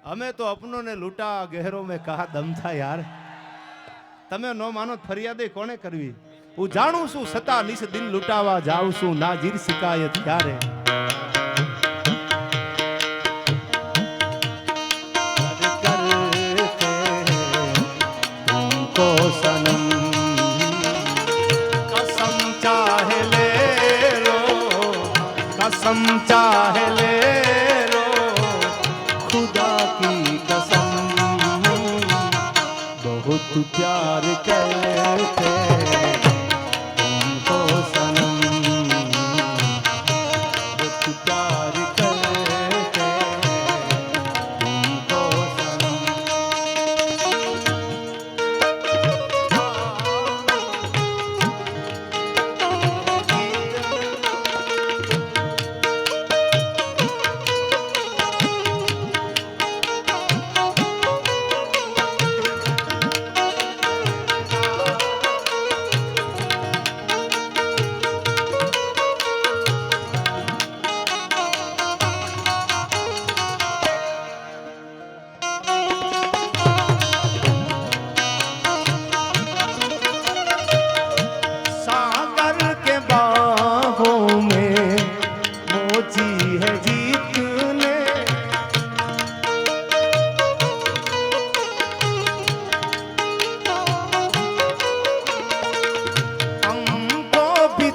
हमें तो अपनों ने लूटा गहरों में कहा दम था यार। તમે નો માનો ફરિયાદે કોને કરવી? હું જાણું છું સતા નિસ દિન લૂંટાવા જાઉં છું ના જીર શિકાયત ક્યારે तुमको सनम कसम चाहे ले लो कसम चाहे ले लो खुदा की कसम बहुत प्यार करते तुमको सनम बहुत प्यार करते तुमको सनम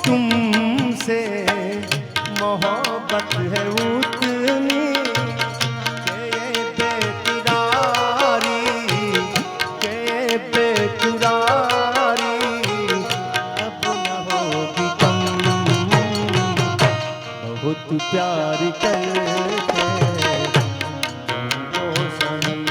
तुमसे मोहब्बत है उतनी के बेकरारी अब न होगी कम बहुत प्यार करते तुमको सनम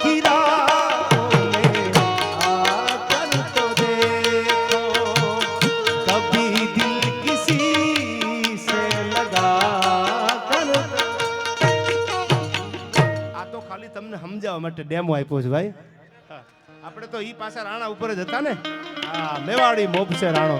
की राहों में आकर तो देखो कभी दिल किसी से लगा कर आ तो खाली તમને સમજાવવા માટે ડેમો આપ્યો છે ભાઈ આપણે તો ઈ પાછા રાણા ઉપર જ હતા ને આ મેવાડી મોબ છે રાણો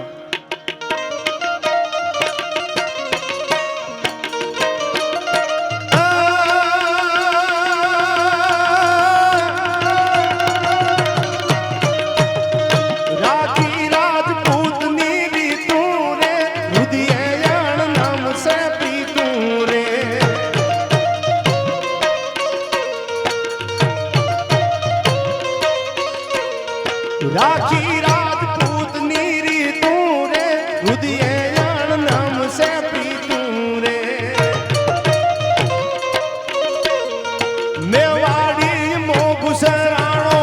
राखी राजपूत नीरी तू रे उदयन नाम से प्रीतू रे मेवाड़ी मोगुसराणो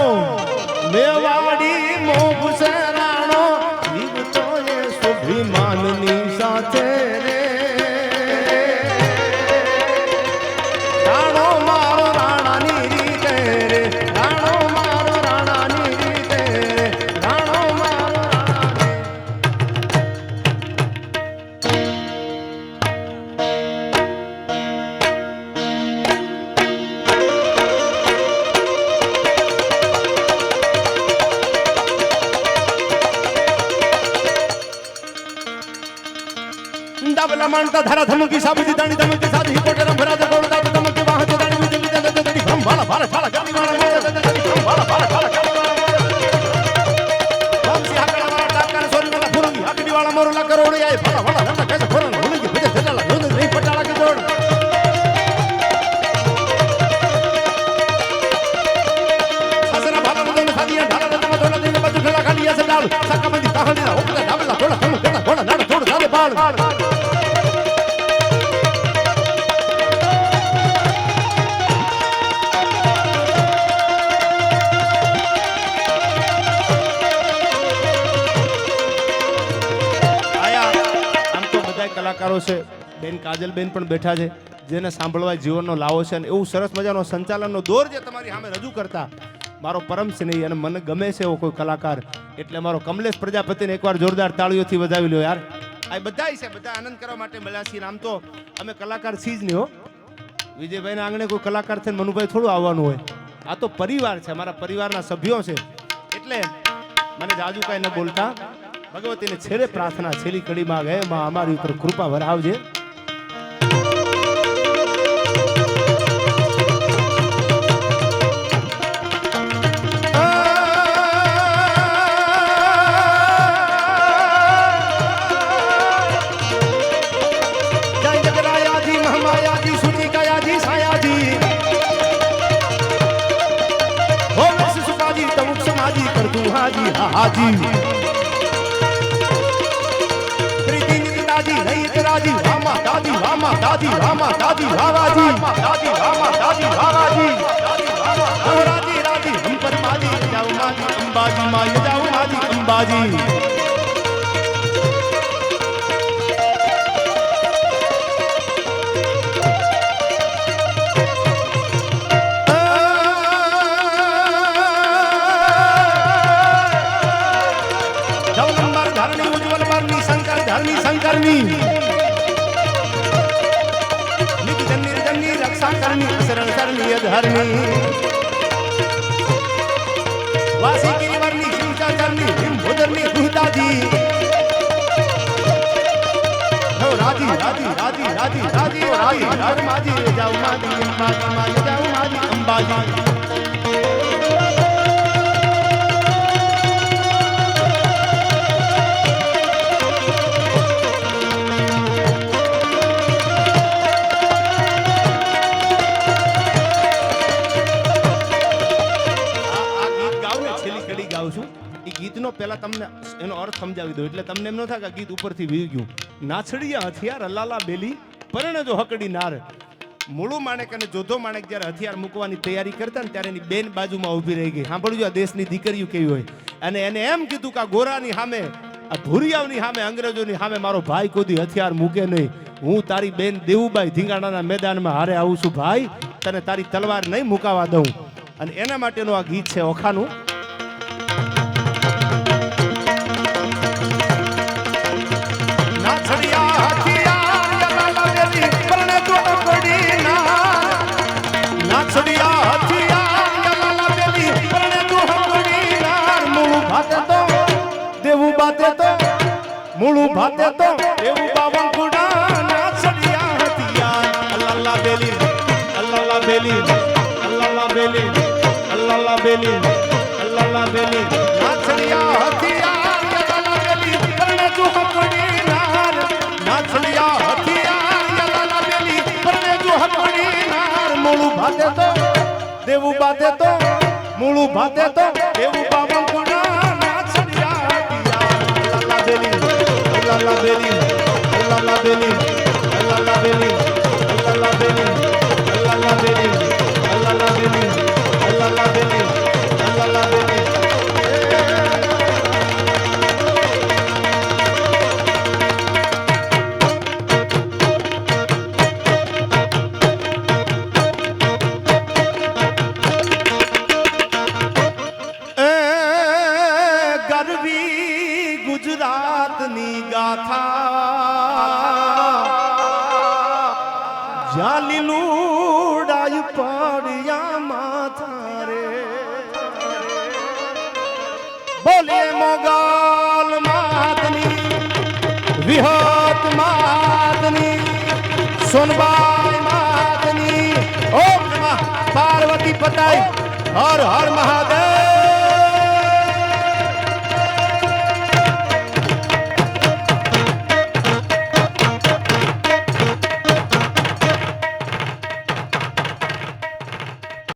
जीव तो ये स्वाभिमाननी साथे रे राणो मारो राणा नीरी रे राणो मारो राणा नीरी डबला मानता धरा धमकी साबुदी दानी धमकी साधी कोटे रंभरा दे गोड़ दात धमकी वाह ते दानी विजय विजय दे दे भम भाला भाला भाला गली वाला मोर दे दे भम भाला भाला भाला गली वाला भम सी हकड़ा वाला टाकर सोरी वाला फुरंगी हकड़ी वाला मोर ला करोड़ आए भाला भाला नंदा कैसे फुरंग होने की विजय चला ला होने नहीं पटाला के जोड़ ससरा भाला मुदन सादिया ढाला दम दोला दिन बज खला खाली ऐसे डाल सका बंदी कहानी ना ओकदा डबला थोड़ा कम देता थोड़ा नाड़ थोड़ा सारे बाल કલાકારો છે બેન કાજલ બેન પણ બેઠા છે। જેને સાંભળવા જીવનનો લાવો છે અને એવું સરસ મજાનો સંચાલનનો દોર જે તમારી સામે રજૂ કરતા મારો પરમ સ્નેહી અને મને ગમે છે એવો કોઈ કલાકાર એટલે મારો કમલેશ પ્રજાપતિને એકવાર જોરદાર તાળીઓથી વધાવી લો યાર. આ બધાય છે, બધા આનંદ કરવા માટે મળ્યા છીએ. આમ તો અમે કલાકાર છીએ જ નહીં હો. વિજયભાઈના આંગણે કોઈ કલાકાર છે મનુભાઈ થોડું આવવાનું હોય. આ તો પરિવાર છે, અમારા પરિવારના સભ્યો છે. એટલે મને જાજુ કાંઈ ન બોલતા ભગવતીને છેલ્લે પ્રાર્થના છેલ્લી કડીમાં ગયે માં અમારી ઉપર કૃપા વરાવજે. हाजी प्रीति दादी नहीं राजी रामा दादी रामा दादी रावाजी दादी रामा दादी रावाजी राजी राजी हम पर माजी जाऊ माजी अंबाजी मां ये जाऊ माजी अंबाजी शंकरनी नित्य जन्नी रक्षा करनी शरण करनी धरनी वासी गिरिवर्णी शिवचा चरनी हिमोदरनी गुहताजी राजी राजी राजी राजी राजी राजी हर माजी जाऊ माजी अंबाजी मां जाऊ माजी अंबाजी ગીતનો પહેલા તમને એનો અર્થ સમજાવી દો એટલે તમને એમ ન થાય કે ગીત ઉપરથી વી ગયું. નાછડિયા હથિયાર અલાલા બેલી પરણે જો હકડી નાર. મૂળું માણેક અને જોધો માણેક જ્યારે હથિયાર મૂકવાની તૈયારી કરતા ને ત્યારે એની બેન બાજુમાં ઊભી રહી ગઈ. સાંભળજો આ દેશની દીકરીઓ કેવી હોય. અને એને એમ કીધું કે આ ગોરાની સામે, આ ભૂરિયાઓની સામે, અંગ્રેજોની સામે મારો ભાઈ કોઈ હથિયાર મૂકે નહીં. હું તારી બેન દેવુબાઈ ધીંગાણાના મેદાનમાં હારે આવું છું ભાઈ, તને તારી તલવાર નહીં મુકાવા દઉં. અને એના માટેનું આ ગીત છે ઓખાનું. દેવું બાતે તો મૂળું ભાતે તો દેવું બાવન કુડા નાચડિયા હથિયાર અલ્લાહ બેલી અલ્લાહ બેલી અલ્લાહ બેલી અલ્લાહ બેલી અલ્લાહ બેલી નાચડિયા હથિયાર અલ્લાહ બેલી પરણે જો હકડી નાર નાચડિયા હથિયાર અલ્લાહ બેલી પરણે જો હકડી નાર મૂળું ભાતે તો દેવું બાતે તો મૂળું ભાતે તો દેવું બાવન કુડા Allah beli Allah beli Allah beli Allah beli Allah beli Allah beli Allah beli Allah beli ગુજરાતની ગાથા જાલી લૂડાઈ પડ્યા માથા રે બોલે મોગલ માતની વિહત માતની સોનબાઈ માતની ઓમ નમઃ પાર્વતી પતાઈ હર હર મહાદેવ.